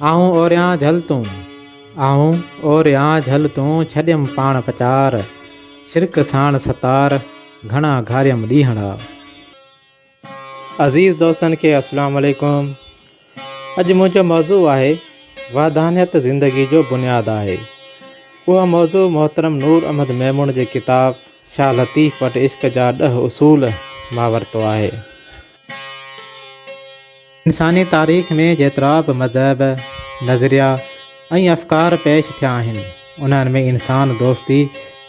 आऊं ओरियां झल तूं आऊं ओरियां झल तूं छॾियमि पाण पचार शिरक साण सतार घणा घारियमि ॾींहड़ा। अज़ीज़ दोस्तनि खे अस्सलाम वालेकुम। अॼु मुंहिंजो मौज़ू आहे वाधानियत ज़िंदगी जो बुनियादु आहे। उहा मौज़ू मोहतरम नूर अहमद मैमून जी किताब शाह लतीफ़ वटि इश्क़ जा 10 उसूल मां वरितो आहे। इंसानी तारीख़ में जेतिरा बि मज़हब, नज़रिया ऐं अफ़कार पेश थिया आहिनि, उन्हनि में इंसान दोस्ती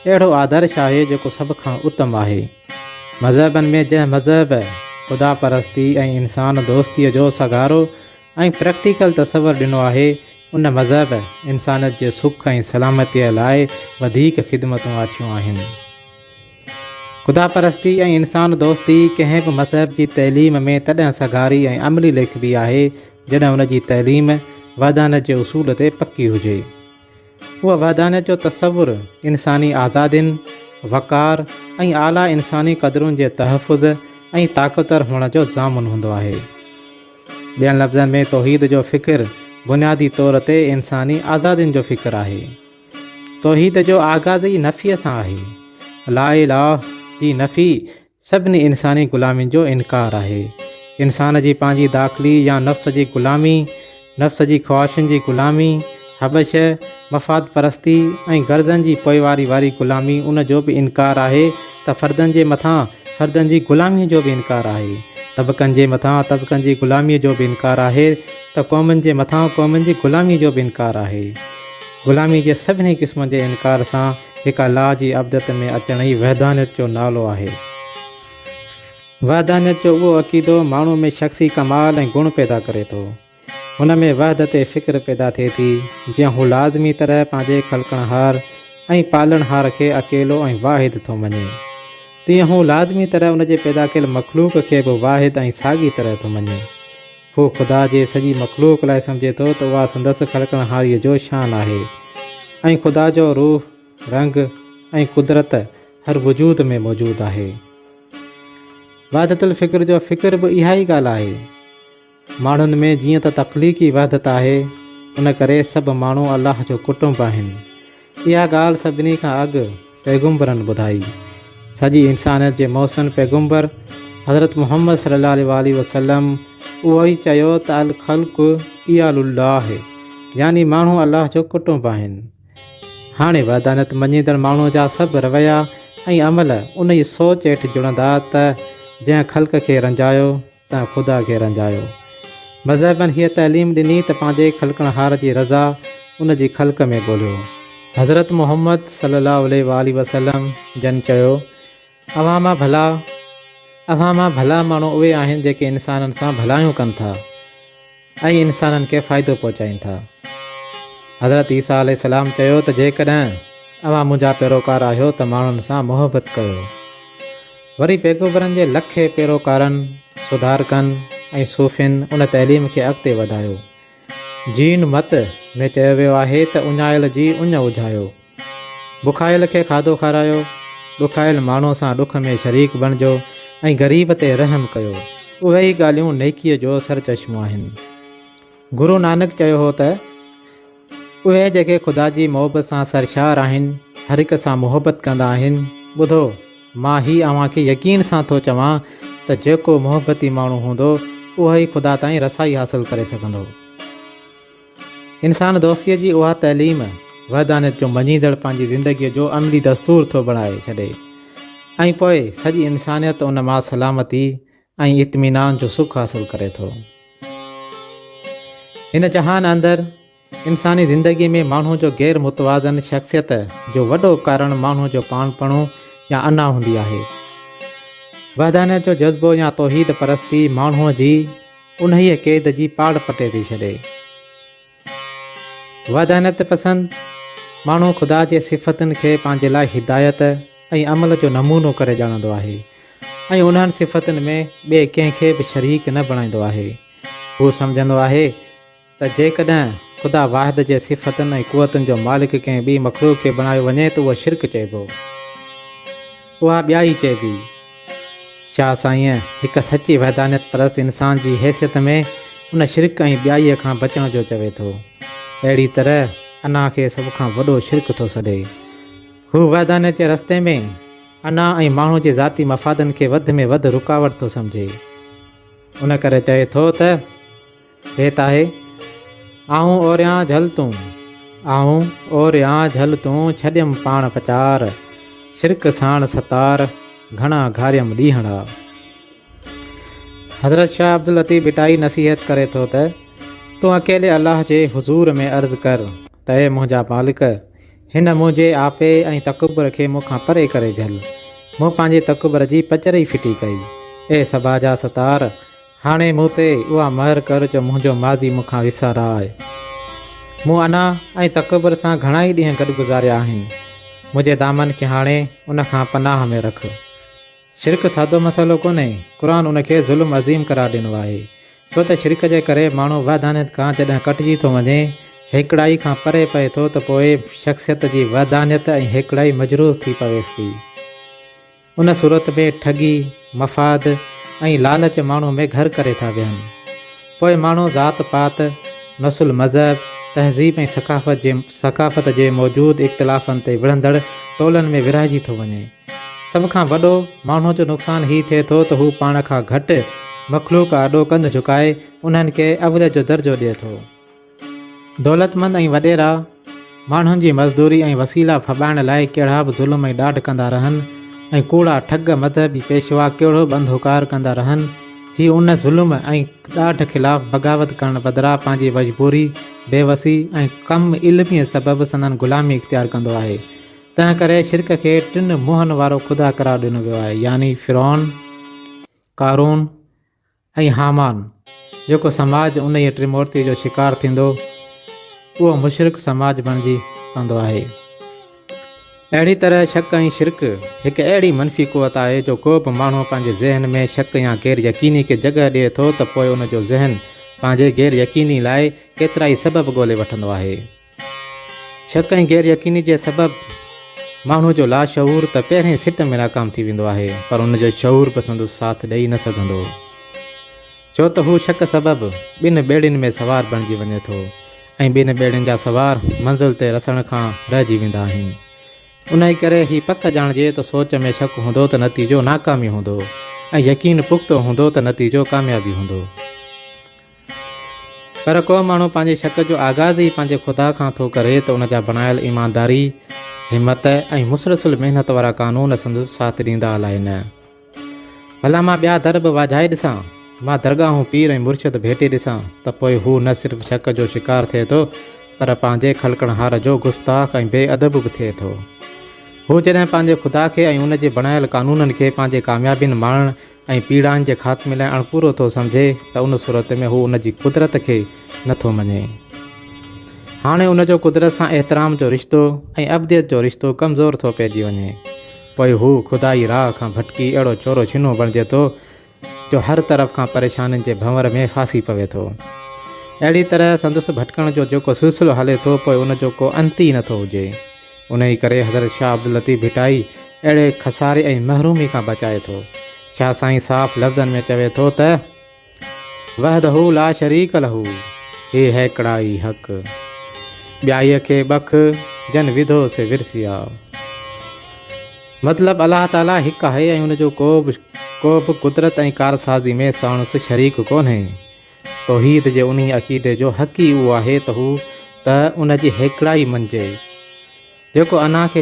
अहिड़ो आदर्श आहे जेको सभ खां उत्तम आहे। मज़हबनि में जंहिं मज़हब ख़ुदा परस्ती ऐं इंसान दोस्तीअ जो सगारो ऐं प्रैक्टिकल तसवुरु ॾिनो आहे, उन मज़हब इंसानियत जे सुख ऐं सलामतीअ लाइ वधीक ख़िदमतूं आछियूं आहिनि। ख़ुदा परस्ती ऐं इंसान दोस्ती कंहिं बि मज़हब जी तइलीम में तॾहिं सगारी ऐं अमली लिखबी आहे जॾहिं उन जी तइलीम वाधानियत जे उसूल ते पकी हुजे। उहा वाधानियत जो तसवुरु इंसानी आज़ादियुनि, वक़ार ऐं आला इंसानी क़दरुनि जे तहफ़ुज़ ऐं ताक़तवर हुअण जो ज़ामुन हूंदो आहे। ॿियनि लफ़्ज़नि में तौहीद जो फ़िक्र बुनियादी तौर ते इंसानी आज़ादियुनि जो फ़िक्र आहे। तौहीद जो आगाज़ ई नफ़ीअ सां आहे। ला इलाह जी नफ़ी सभिनी इंसानी ग़ुलामियुनि जो इनकार आहे। इंसान जी पंहिंजी दाख़िली या नफ़्स जी ग़ुलामी, नफ़्स जी ख़्वाहिशुनि जी ग़ुलामी, हबश, मफ़ाद परस्ती ऐं गर्ज़नि जी पोइवारी वारी ग़ुलामी, उन जो बि इनकार आहे। त फ़र्दनि जे मथां फ़र्दनि जी ग़ुलामीअ जो बि इनकार आहे। तबक़नि जे मथां तबक़नि जी ग़ुलामीअ जो बि इनकार आहे। त क़ौमुनि जे मथां क़ौमुनि जी ग़ुलामीअ जो बि इनकार आहे। ग़ुलामी जे सभिनी क़िस्मनि जे इनकार सां हिकु अलाह जी अबदत में अचण ई वहदानियत जो नालो आहे। वहदानियत जो उहो अक़ीदो माण्हू में शख़्सी कमाल ऐं गुण पैदा करे थो। हुन में वहदत फ़िक्र पैदा थिए थी, जीअं हू लाज़मी तरह पंहिंजे ख़लक़णहार ऐं पालणहार खे अकेलो ऐं वाहिद थो मञे, तीअं हू लाज़मी तरह उन जे पैदा कयल मख़लूक़ खे बि वाहिद ऐं साॻी तरह थो मञे। हू ख़ुदा जे सॼी मख़लूक़ लाइ सम्झे थो त उहा संदसि ख़लक़णहारीअ जो शान आहे ऐं ख़ुदा जो रूह, रंग ऐं कुदरत हर वजूद में मौजूदु आहे। वहदतुल फ़िक्र जो फ़िक्र बि इहा ई ॻाल्हि आहे। माण्हुनि में जीअं त तख़लीक़ी वहदत आहे, उन करे सभु माण्हू अलाह जो कुटुंब आहिनि। इहा ॻाल्हि सभिनी खां अॻु पैगुंबरनि ॿुधाई। सॼी इंसानियत जे मौसन पैगुंबर हज़रत मुहम्मद सल्लल्लाहु अलैहि वसल्लम उहो ई चयो त अल ख़ल्क़ु इयालुल्लाह, यानी माण्हू अलाह जो कुटुंब आहिनि। हाणे वहदानियत मञींदड़ माण्हू जा सभु रवैया ऐं अमल उन ई सोच हेठि जुड़ंदा त जंहिं ख़ल्क़ खे रंजायो त ख़ुदा खे रंजायो। मज़हबनि हीअ तइलीम ॾिनी त पंहिंजे ख़लक़णहार जी रज़ा उन जी ख़ल्क़ में ॻोल्हियो। हज़रत मुहम्मद सल्लल्लाहु अलैहि वसल्लम जन चयो, अव्हां मां भला माण्हू उहे आहिनि जेके इंसाननि सां भलायूं कनि था ऐं इंसाननि खे फ़ाइदो पहुचाइनि था। हज़रत ईसा अलैहिस्सलाम चयो त जेकॾहिं अव्हां मुंहिंजा पैरोकार आहियो त माण्हुनि सां मुहबत कयो। वरी पैगुंबरनि जे लखे पैरोकारनि, सुधारकनि ऐं सूफ़ियुनि उन तइलीम खे अॻिते वधायो। जीन मत में चयो वियो आहे त उञायल जी उञ उझायो, बुखायल खे खाधो खारायो, ॾुखायल माण्हू सां ॾुख में शरीक बणिजो ऐं ग़रीब ते रहम कयो। उहे ई ॻाल्हियूं नेकीअ जो सरचश्मो आहिनि। गुरु नानक चयो हो त उहे जेके ख़ुदा जी मोहबत सां सरशार आहिनि, हर हिक सां मुहबत कंदा आहिनि। ॿुधो, मां ही अव्हांखे यकीन सां थो चवां त जेको मुहबती माण्हू हूंदो, उहो ई ख़ुदा ताईं रसाई हासिलु करे सघंदो। इंसान दोस्तीअ जी उहा तइलीम वहदानियत जो मञीदड़ पंहिंजी ज़िंदगीअ जो अमली दस्तूर थो बणाए छॾे ऐं पोइ सॼी इंसानियत उन मां सलामती ऐं इत्मीनान जो सुख हासिलु करे थो। हिन जहान अंदरि इंसानी ज़िंदगीअ में माण्हू जो ग़ैर मुतवाज़न शख़्सियत जो वॾो कारण माण्हू जो पाणपणो या अना हूंदी आहे। वहदानियत जो जज़्बो या तौहीद परस्ती माण्हूअ जी उन्हीअ क़ैद जी पाड़ पटे थी छॾे। वहदानियत पसंदि माण्हू ख़ुदा जे सिफ़तुनि खे पंहिंजे लाइ हिदायत ऐं अमल जो नमूनो करे ॼाणंदो आहे ऐं उन्हनि सिफ़तुनि में ॿिए कंहिंखे बि शरीक न बणाईंदो आहे। हू सम्झंदो आहे त जेकॾहिं ख़ुदा वाहिद जे सिफ़तुनि ऐं क़ुवतुनि जो मालिक कंहिं ॿी मख़लूक़ खे बणायो वञे त उहो शिरक चइबो, उहा ॿियाई चइबी। शाह साईं हिकु सची वहदानियत परस्त इंसान जी हैसियत में उन शिरक ऐं ॿियाईअ खां बचण जो चवे थो। अहिड़ी तरह अना खे सभ खां वॾो शिरक थो सॾे। हू वैधान्य जे रस्ते में अना ऐं माण्हू जे ज़ाती मफ़ादनि खे वधि में वधि रुकावट थो सम्झे। उन करे चए थो त हे ताहे आऊं ओरियां झल तूं, आऊं ओरियां झल तूं, छॾियमि पाण पचार, शिरक साण सतार, घणा घारियमि ॾींहड़ा। हज़रत शाह अब्दुल लतीफ़ भिटाई नसीहत करे थो त तूं अकेले अलाह जे हुज़ूर में अर्ज़ु कर त हे मुंहिंजा मालिक, हिन मुंहिंजे आपे ऐं तकबर खे मूंखां परे करे झल। मूं पंहिंजे तकबर जी पचरई फिटी कई। ए सभा जा सतार, हाणे मूं ते उहा महर कर जो मुंहिंजो माज़ी मूंखां विसारा आहे। मूं अना ऐं तकबर सां घणा ई ॾींहं गॾु गुज़ारिया आहिनि। मुंहिंजे दामन खे हाणे उन खां पनाह में रख। शिरक सादो मसइलो कोन्हे, क़ुर उनखे ज़ुल्म अज़ीम करार ॾिनो आहे। छो त शिरक जे करे माण्हू वैधानियत खां जॾहिं कटिजी थो वञे, हिकिड़ाई खां परे पए थो, त पोइ शख़्सियत जी वैधानियत ऐं हिकिड़ाई मजरूज़ थी पवेसि थी। उन सूरत में ठगी, मफ़ाद ऐं लालच माण्हू में घर करे था विहनि। पोइ माण्हू ज़ात पात, नसुल, मज़हब, तहज़ीब ऐं सकाफ़त जे मौजूदु इख़्तिलाफ़नि ते विढ़ंदड़ टोलनि में विरहाइजी थो वञे। सभ खां वॾो माण्हू जो नुक़सानु हीउ थिए थो त हू पाण खां घटि मख़लूक आॾो कंधु झुकाए उन्हनि खे अवल जो दर्जो ॾिए थो। दौलतमंद ऐं वॾेरा माण्हुनि जी मज़दूरी ऐं वसीला फॿाइण लाइ कहिड़ा बि ज़ुल्म ऐं ॾाढ कंदा रहनि ऐं कूड़ा ठग मज़हबी पेशवा कहिड़ो बि अंधोकार कंदा रहनि, हीउ उन ज़ुल्म ऐं ॾाढ ख़िलाफ़ु बग़ावत करण बदिरां पंहिंजी मजबूरी, बेवसी ऐं कम इल्मीअ सबबि संदन ग़ुलामी इख़्तियार कंदो आहे। तंहिं करे शिरक खे 3 मुंहंनि वारो ख़ुदा करार ॾिनो वियो आहे, यानी फ़िरौन, कारून ऐं हामान। जेको समाज उन ई त्रिमूर्ति जो शिकार थींदो, उहो मुशरिक समाज बणिजी पवंदो आहे। अहिड़ी तरह शक ऐं शिरक हिकु अहिड़ी मनफ़ी क़ुवत आहे जो को बि माण्हू पंहिंजे ज़हन में शक या गैर यकीनी खे जॻह ॾिए थो त पोइ उनजो ज़हन पंहिंजे गैर यकीनी लाइ केतिरा ई सबब ॻोल्हे वठंदो आहे। शक ऐं गैर यकीनी जे सबबु माण्हू जो लाशऊर त पहिरें सिट में नाकाम थी वेंदो आहे, पर उनजो शऊर बि संदसि साथ ॾेई न सघंदो, छो त हू शक सबबु 2 ॿेड़ियुनि में सवार बणिजी वञे थो ऐं 2 ॿेड़ियुनि जा सवार मंज़िल ते रसण खां रहिजी वेंदा आहिनि। उन ई करे हीउ पक ॼाणिजे त सोच में शक हूंदो त नतीजो नाकामी हूंदो ऐं यकीन पुख़्तो हूंदो त नतीजो कामयाबी हूंदो। पर को माण्हू पंहिंजे शक जो आगाज़ ई पंहिंजे ख़ुदा खां थो करे त उनजा बणायल ईमानदारी, हिमत ऐं मुसलसिल महिनत वारा क़ानून संदसि साथ ॾींदा अलाए न। भला मां ॿिया दर बि वाझाए ॾिसां, मां दरगाहूं पीर ऐं मुर्शिद भेटे ॾिसां, त पोइ हू न सिर्फ़ु शक जो शिकार थिए थो, पर पंहिंजे ख़लकणहार जो गुस्ताख़ ऐं बेअदब बि थिए थो। हू जॾहिं पंहिंजे ख़ुदा खे ऐं उन जे बणायल क़ानूननि खे पंहिंजे कामयाबियुनि माणण ऐं पीड़ाइनि जे ख़ात्मे लाइ अणपूरो थो सम्झे, त उन सूरत में हू उन जी कुदरत खे नथो मञे। हाणे उनजो कुदरत सां एहतराम जो रिश्तो ऐं अब्दियत जो रिश्तो कमज़ोर थो पइजी वञे। पोइ हू खुदाई राह खां भटकी अहिड़ो चोरो छिनो बणिजे थो जो हर तरफ़ खां परेशानियुनि जे भंवर में फासी पवे थो। अहिड़ी तरह संदसि भटकण जो जेको सिलसिलो हले थो, पोइ उनजो को अंत ई नथो हुजे। उन ई करे हज़रत शाह अब्दुल लतीफ़ भिटाई अहिड़े खसारे ऐं महरूमी खां बचाए थो। शाह साईं साफ़ लफ़्ज़नि में चवे थो त वहदहू ला शरीक लहू, हे हिकिड़ाई हक़, ॿियाईअ खे बख, जन विधो से विरसिया। मतिलबु अलाह ताला हिकु आहे ऐं उनजो को बि कुदरत ऐं कारसाज़ी में साणुसि शरीक कोन्हे। तौहीद जे उन अक़ीदे जो हक़ ई उहो आहे त हू त उन जी हिकिड़ाई मञिजे। जेके अना खे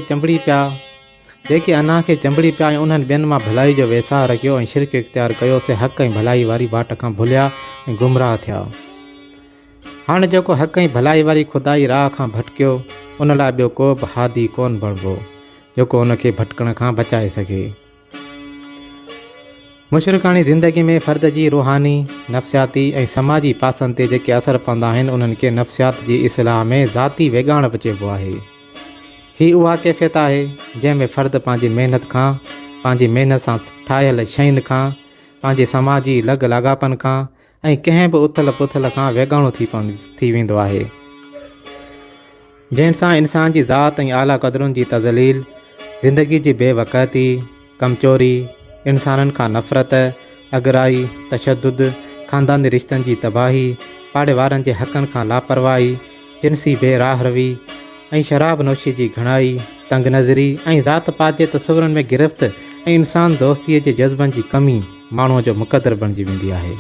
चंबड़ी पिया ऐं उन्हनि ॿियनि मां भलाई जो वेसाह रखियो ऐं शिरक इख़्तियार कयो, से हक़ ऐं भलाई वारी बाट खां भुलिया ऐं गुमराह थिया। हाणे जेको हक़ ऐं भलाई वारी खुदाई राह खां भटकियो, उन लाइ ॿियो को बि हादी कोन बणिबो जेको उनखे भटकण खां बचाए सघे। मुशरिकानी ज़िंदगी में फ़र्द जी रूहानी, नफ़्सियाती ऐं समाजी पासनि ते जेके असर पवंदा आहिनि, उन्हनि खे नफ़्सियात जी इस्लाह में ज़ाती वेगाण बि चइबो आहे। हीअ उहा कैफ़ियत आहे जंहिंमें फ़र्द पंहिंजी महिनत खां, पंहिंजी महिनत सां ठाहियल शयुनि खां, पंहिंजे समाजी लॻ लाॻापनि खां ऐं कंहिं बि उथल पुथल खां वेगाणो थी वेंदो आहे, जंहिंसां इंसान जी ज़ात ऐं आला क़दरुनि जी तज़लील, ज़िंदगी जी बेवक़ती, कमचोरी, इंसाननि खां नफ़रत, अगराई, तशद्दुद ख़ानदानी रिश्तनि जी तबाही, पाड़े वारनि जे हक़नि खां लापरवाही, जिनसी बेराहरवी ऐं शराब नोशी जी घणाई, तंग नज़री ऐं ज़ात पात जे तसवुरनि में गिरफ़्त ऐं इंसान दोस्तीअ जे जज़्बनि जी कमी माण्हूअ जो मुक़दरु बणिजी वेंदी आहे।